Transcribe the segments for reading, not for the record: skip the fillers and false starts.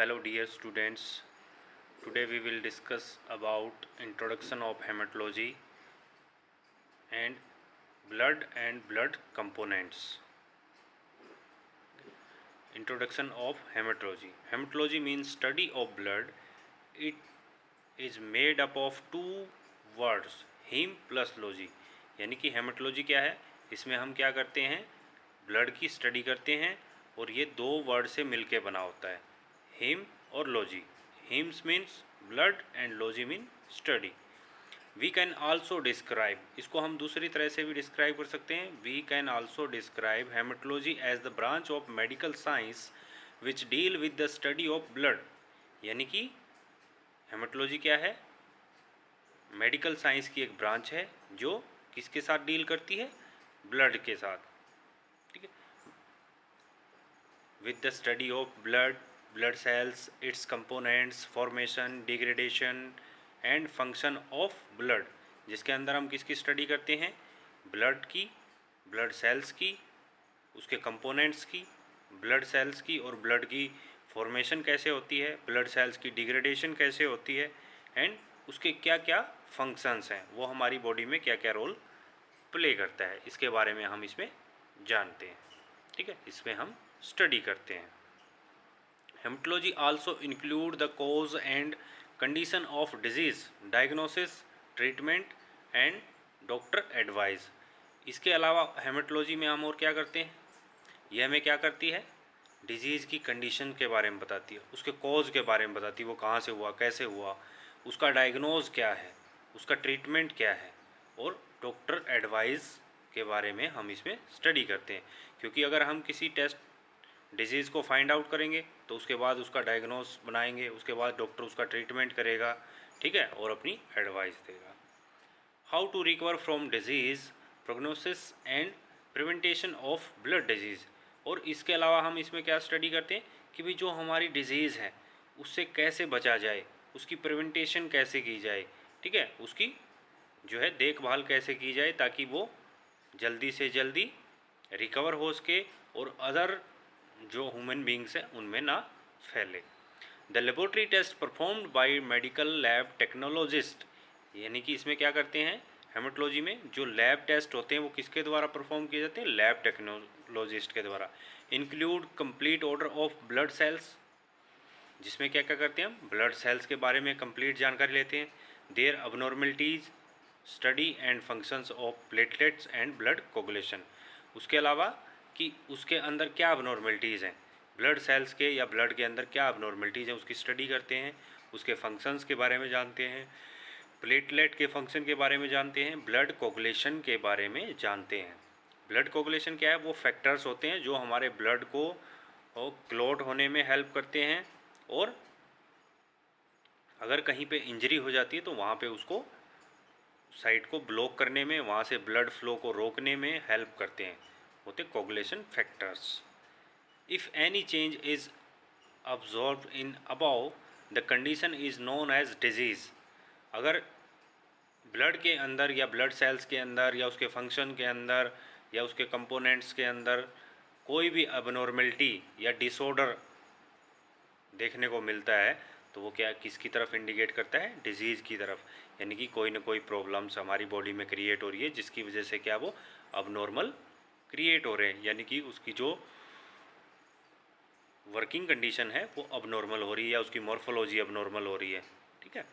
Hello dear students, today we will discuss about introduction of hematology and blood components. Introduction of hematology. Hematology means study of blood. It is made up of two words, hem plus logy. यानी कि haematology क्या है, इसमें हम क्या करते हैं, blood की स्टडी करते हैं और ये दो वर्ड से मिलके बना होता है, हेम और logy. Haems means blood and logy mean study. We can also describe, इसको हम दूसरी तरह से भी डिस्क्राइब कर सकते हैं. We can also describe haematology as the branch of medical science which deal with the study of blood. यानी कि हेमेटोलॉजी क्या है, मेडिकल साइंस की एक ब्रांच है जो किसके साथ डील करती है, ब्लड के साथ. ठीक है, with the study of blood cells, it's components, formation, degradation and function of blood. जिसके अंदर हम किसकी स्टडी करते हैं, ब्लड की, ब्लड सेल्स की, उसके कंपोनेंट्स की, ब्लड सेल्स की और ब्लड की फॉर्मेशन कैसे होती है, ब्लड सेल्स की डिग्रेडेशन कैसे होती है एंड उसके क्या क्या फंक्शंस हैं, वो हमारी बॉडी में क्या क्या रोल प्ले करता है, इसके बारे में हम इसमें जानते हैं. ठीक है, इसमें हम स्टडी करते हैं. Haematology also include the cause and condition of disease, diagnosis, treatment and doctor advice. इसके अलावा हेमेटोलॉजी में हम और क्या करते हैं, यह हमें क्या करती है, डिजीज़ की कंडीशन के बारे में बताती है, उसके कॉज के बारे में बताती है, वो कहाँ से हुआ, कैसे हुआ, उसका डायग्नोज क्या है, उसका ट्रीटमेंट क्या है और डॉक्टर एडवाइस के बारे में हम इसमें स्टडी करते हैं. क्योंकि अगर हम किसी टेस्ट डिजीज़ को फाइंड आउट करेंगे तो उसके बाद उसका डायग्नोस बनाएंगे, उसके बाद डॉक्टर उसका ट्रीटमेंट करेगा. ठीक है, और अपनी एडवाइस देगा. How to recover from disease, prognosis and preventation of blood disease. और इसके अलावा हम इसमें क्या स्टडी करते हैं कि भाई जो हमारी डिजीज़ है उससे कैसे बचा जाए, उसकी प्रिवेंटेशन कैसे की जाए. ठीक है, उसकी जो है देखभाल कैसे की जाए ताकि वो जल्दी से जल्दी रिकवर हो सके और अदर जो ह्यूमन बींग्स हैं उनमें ना फैले. The laboratory test performed by medical lab technologist. यानी कि इसमें क्या करते हैं, हेमेटोलॉजी में जो लैब टेस्ट होते हैं वो किसके द्वारा परफॉर्म किए जाते हैं, लैब टेक्नोलॉजिस्ट के द्वारा. Include complete order of blood cells, जिसमें क्या क्या करते हैं हम, ब्लड सेल्स के बारे में कंप्लीट जानकारी लेते हैं. Their abnormalities, study and functions of platelets and blood coagulation. उसके अलावा कि उसके अंदर क्या अबनॉर्मलिटीज़ हैं, ब्लड सेल्स के या ब्लड के अंदर क्या अबनॉर्मलिटीज़ हैं उसकी स्टडी करते हैं, उसके फंक्शंस के बारे में जानते हैं, प्लेटलेट के फंक्शन के बारे में जानते हैं, ब्लड कोगुलेशन के बारे में जानते हैं. ब्लड कोगुलेशन क्या है, वो फैक्टर्स होते हैं जो हमारे ब्लड को क्लॉट होने में हेल्प करते हैं और अगर कहीं पे इंजरी हो जाती है तो वहाँ पे उसको साइट को ब्लॉक करने में, वहाँ से ब्लड फ्लो को रोकने में हेल्प करते हैं, होते coagulation factors. If any change is absorb in about the condition is known as disease. अगर ब्लड के अंदर या ब्लड सेल्स के अंदर या उसके फंक्शन के अंदर या उसके कंपोनेंट्स के अंदर कोई भी अबनॉर्मलिटी या डिसऑर्डर देखने को मिलता है तो वो क्या किसकी तरफ इंडिकेट करता है, डिजीज़ की तरफ. यानी कि कोई ना कोई प्रॉब्लम्स हमारी बॉडी में क्रिएट हो रही है जिसकी वजह से क्या वो अबनॉर्मल क्रिएट हो रहे हैं, यानी कि उसकी जो वर्किंग कंडीशन है वो अबनॉर्मल हो रही है या उसकी मॉर्फोलॉजी अबनॉर्मल हो रही है. ठीक है,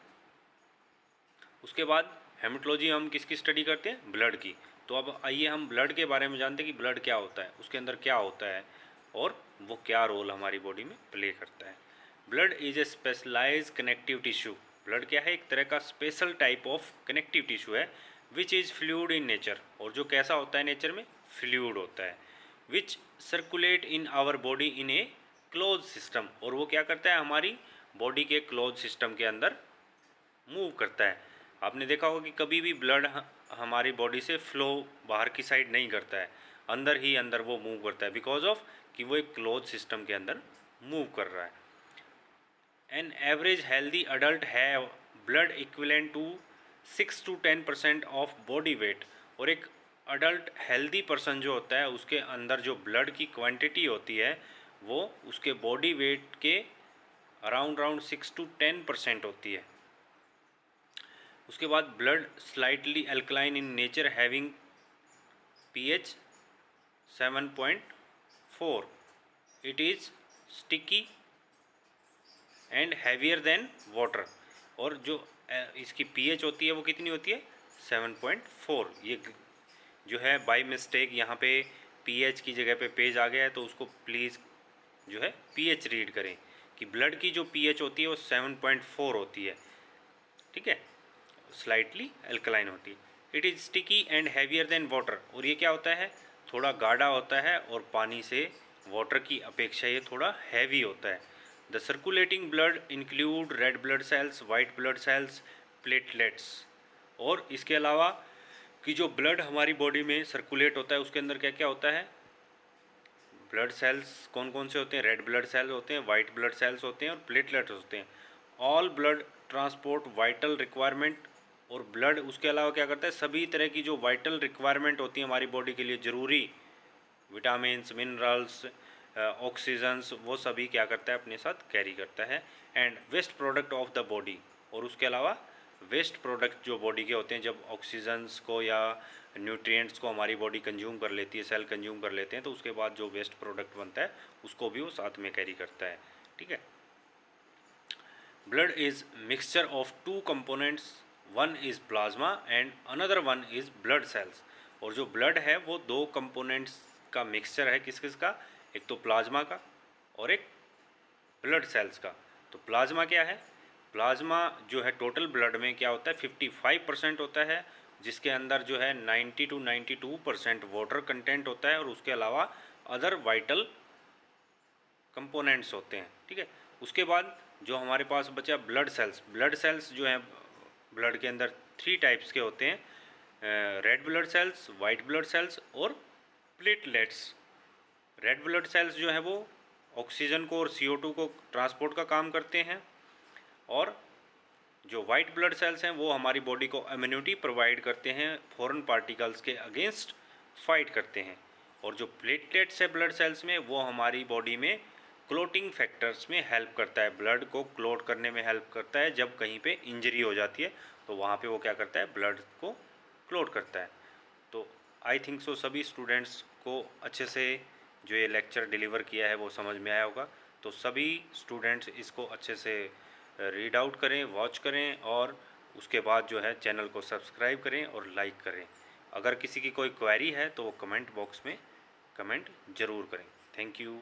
उसके बाद हेमेटोलॉजी हम किसकी स्टडी करते हैं, ब्लड की. तो अब आइए हम ब्लड के बारे में जानते हैं कि ब्लड क्या होता है, उसके अंदर क्या होता है और वो क्या रोल हमारी बॉडी में प्ले करता है. Blood is a specialise connective tissue. Blood क्या है, एक तरह का special type of connective tissue है which is fluid in nature. और जो कैसा होता है नेचर में, फ्लूइड होता है. Which circulate in our body in a close system. और वो क्या करता है, हमारी बॉडी के क्लोज सिस्टम के अंदर मूव करता है. आपने देखा होगा कि कभी भी ब्लड हमारी बॉडी से फ्लो बाहर की साइड नहीं करता है, अंदर ही अंदर वो मूव करता है, बिकॉज ऑफ कि वो एक क्लोज सिस्टम के अंदर मूव कर रहा है. An average healthy adult have blood equivalent to 6 to 10% of body weight. और एक अडल्ट हेल्दी पर्सन जो होता है उसके अंदर जो ब्लड की क्वांटिटी होती है वो उसके बॉडी वेट के अराउंड 6 to 10% होती है। उसके बाद blood slightly alkaline in nature having pH 7.4, it is sticky and heavier than water. और जो इसकी pH होती है वो कितनी होती है 7.4। ये जो है बाय मिस्टेक यहाँ पे pH की जगह पे पेज आ गया है, तो उसको प्लीज़ जो है pH रीड करें कि ब्लड की जो pH होती है वो 7.4 होती है, ठीक है, स्लाइटली अल्कलाइन होती है। It is sticky and heavier than water, और ये क्या होता है, थोड़ा गाढ़ा होता है और पानी से वाटर की अपेक्षा ये थोड़ा हैवी होता है। The circulating blood include red blood cells, white blood cells, platelets. और इसके अलावा कि जो ब्लड हमारी बॉडी में सर्कुलेट होता है उसके अंदर क्या क्या होता है, ब्लड सेल्स कौन कौन से होते हैं, रेड ब्लड सेल्स होते हैं, वाइट ब्लड सेल्स होते हैं और प्लेटलेट्स होते हैं। All blood transport vital requirement, और ब्लड उसके अलावा क्या करता है, सभी तरह की जो वाइटल रिक्वायरमेंट होती है हमारी बॉडी के लिए ज़रूरी, विटामिन्स, मिनरल्स, ऑक्सीजन्स, वो सभी क्या करता है अपने साथ कैरी करता है। And waste product of the body, और उसके अलावा वेस्ट प्रोडक्ट जो बॉडी के होते हैं, जब ऑक्सीजन्स को या न्यूट्रिएंट्स को हमारी बॉडी कंज्यूम कर लेती है, सेल कंज्यूम कर लेते हैं, तो उसके बाद जो वेस्ट प्रोडक्ट बनता है उसको भी वो साथ में कैरी करता है, ठीक है। Blood is mixture of two components, one is plasma and another one is blood cells. और जो ब्लड है वो दो कंपोनेंट्स का मिक्सचर है, किस किस का, एक तो प्लाज्मा का और एक ब्लड सेल्स का। तो प्लाज्मा क्या है, प्लाज्मा जो है टोटल ब्लड में क्या होता है 55% होता है, जिसके अंदर जो है 90 to 92% वाटर कंटेंट होता है, और उसके अलावा अदर वाइटल कंपोनेंट्स होते हैं, ठीक है। उसके बाद जो हमारे पास बचा ब्लड सेल्स, ब्लड सेल्स जो हैं ब्लड के अंदर 3 टाइप्स के होते हैं, red blood cells, white blood cells और प्लेटलेट्स। रेड ब्लड सेल्स जो हैं वो ऑक्सीजन को और CO2 को ट्रांसपोर्ट का काम करते हैं, और जो वाइट ब्लड सेल्स हैं वो हमारी बॉडी को इम्यूनिटी प्रोवाइड करते हैं, फॉरेन पार्टिकल्स के अगेंस्ट फाइट करते हैं। और जो प्लेटलेट्स है ब्लड सेल्स में, वो हमारी बॉडी में क्लोटिंग फैक्टर्स में हेल्प करता है, ब्लड को क्लोट करने में हेल्प करता है। जब कहीं पे इंजरी हो जाती है तो वहाँ पे वो क्या करता है, ब्लड को क्लोट करता है। तो आई थिंक सो सभी स्टूडेंट्स को अच्छे से जो ये लेक्चर डिलीवर किया है वो समझ में आया होगा। तो सभी स्टूडेंट्स इसको अच्छे से रीड आउट करें, वॉच करें, और उसके बाद जो है चैनल को सब्सक्राइब करें और लाइक करें। अगर किसी की कोई क्वेरी है तो वो कमेंट बॉक्स में कमेंट ज़रूर करें। Thank you.